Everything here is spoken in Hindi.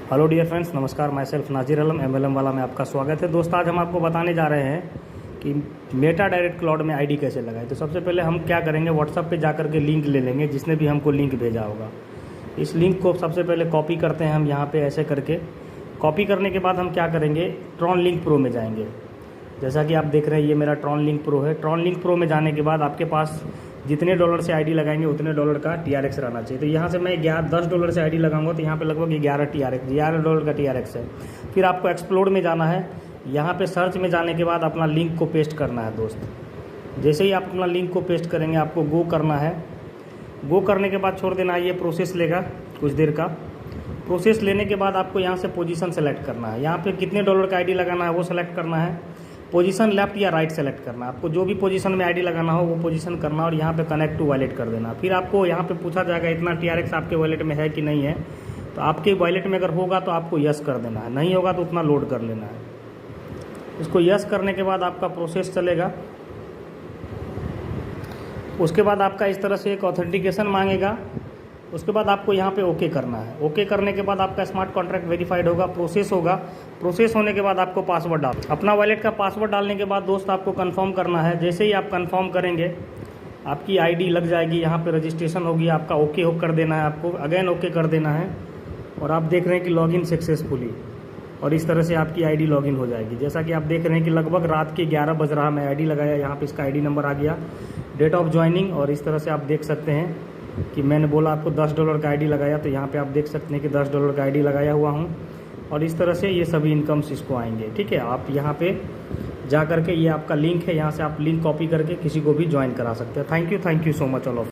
हेलो डियर फ्रेंड्स, नमस्कार। माई सेल्फ नाजिर आलम MLM वाला में आपका स्वागत है। दोस्तों, आज हम आपको बताने जा रहे हैं कि मेटा डायरेक्ट क्लाउड में आईडी कैसे लगाएं। तो सबसे पहले हम क्या करेंगे, व्हाट्सएप पे जाकर के लिंक ले लेंगे, जिसने भी हमको लिंक भेजा होगा। इस लिंक को सबसे पहले कॉपी करते हैं हम यहाँ पे ऐसे करके। कॉपी करने के बाद हम क्या करेंगे, ट्रॉन लिंक प्रो में जाएंगे। जैसा कि आप देख रहे हैं, ये मेरा ट्रॉन लिंक प्रो है। ट्रॉन लिंक प्रो में जाने के बाद आपके पास जितने डॉलर से आईडी लगाएंगे उतने डॉलर का TRX रहना चाहिए। तो यहाँ से मैं $10 से आईडी लगाऊंगा तो यहाँ पे लगभग 11 डॉलर का TRX है। फिर आपको एक्सप्लोर में जाना है। यहाँ पे सर्च में जाने के बाद अपना लिंक को पेस्ट करना है दोस्त। जैसे ही आप अपना लिंक को पेस्ट करेंगे, आपको गो करना है। गो करने के बाद छोड़ देना है, ये प्रोसेस लेगा कुछ देर का। प्रोसेस लेने के बाद आपको यहाँ से पोजीशन सेलेक्ट करना है। यहाँ पे कितने डॉलर का आईडी लगाना है वो सेलेक्ट करना है। पोजीशन लेफ्ट या राइट सेलेक्ट करना है। आपको जो भी पोजीशन में आईडी लगाना हो वो पोजीशन करना और यहाँ पे कनेक्ट टू वॉलेट कर देना। फिर आपको यहाँ पे पूछा जाएगा इतना TRX आपके वॉलेट में है कि नहीं है। तो आपके वॉलेट में अगर होगा तो आपको यस कर देना है, नहीं होगा तो उतना लोड कर लेना है। इसको यस करने के बाद आपका प्रोसेस चलेगा। उसके बाद आपका इस तरह से एक ऑथेंटिकेशन मांगेगा। उसके बाद आपको यहाँ पे ओके करना है। ओके करने के बाद आपका स्मार्ट कॉन्ट्रैक्ट वेरीफाइड होगा, प्रोसेस होगा। प्रोसेस होने के बाद आपको पासवर्ड डाल अपना वॉलेट का पासवर्ड डालने के बाद दोस्त आपको कंफर्म करना है। जैसे ही आप कंफर्म करेंगे आपकी आईडी लग जाएगी, यहाँ पे रजिस्ट्रेशन होगी। आपका ओके हो कर देना है, आपको अगेन ओके कर देना है। और आप देख रहे हैं कि लॉगिन सक्सेसफुली, और इस तरह से आपकी आईडी लॉगिन हो जाएगी। जैसा कि आप देख रहे हैं कि लगभग रात के 11 बज रहा, मैं आईडी लगाया, यहाँ पे इसका आईडी नंबर आ गया, डेट ऑफ ज्वाइनिंग। और इस तरह से आप देख सकते हैं कि मैंने बोला आपको $10 का आईडी लगाया, तो यहाँ पे आप देख सकते हैं कि $10 का आईडी लगाया हुआ हूँ। और इस तरह से ये सभी इनकम्स इसको आएंगे। ठीक है, आप यहाँ पे जा करके, ये आपका लिंक है, यहाँ से आप लिंक कॉपी करके किसी को भी ज्वाइन करा सकते हैं। Thank you so much all of.